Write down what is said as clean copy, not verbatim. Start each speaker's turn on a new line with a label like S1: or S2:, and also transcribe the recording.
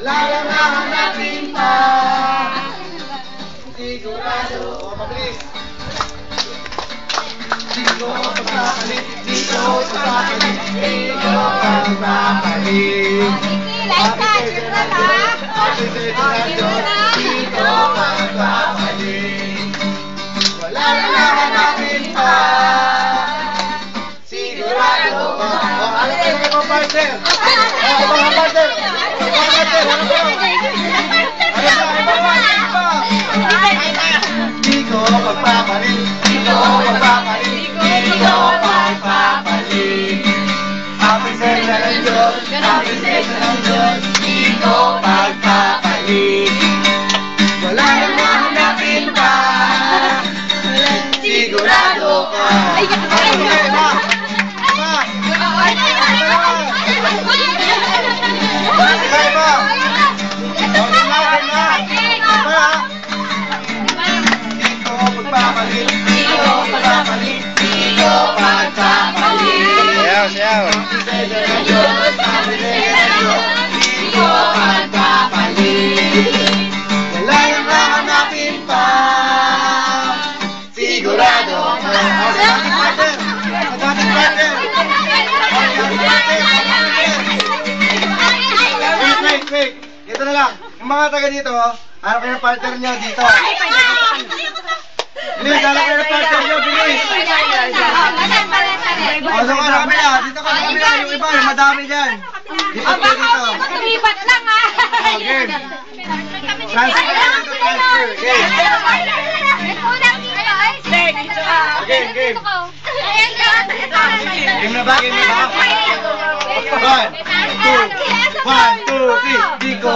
S1: Wala lang hahanapin pa. Sigurado. O, mabilis. Dito pagpapalit, dito pagpapalit, dito pagpapalit. Dito pagpapalit. Wala lang hahanapin pa. Sigurado. O, ano kayo mga partner? O, mga partner. Dito pagpapalit, dito pagpapalit, dito pagpapalit. Apinsel na ng Diyos, apinsel na ng Diyos, dito pagpapalit. Wala nang hahanapin pa, sigurado ka. Siyaw. Wala nang hahanapin pa, sigurado ka. Wait. Ito na lang. Yung mga taga dito, hanap kayo ng partner nyo dito. Bilis, hanap kayo ng partner nyo, bilis. O, so ka na kabila, dito ka na kabila, yung iba, yung madami dyan. Dito kayo dito.
S2: Lipat lang ha.
S1: O, game. Transfer, transfer, game. Game. Game na ba, game na ba? 1, 2, 3, di ko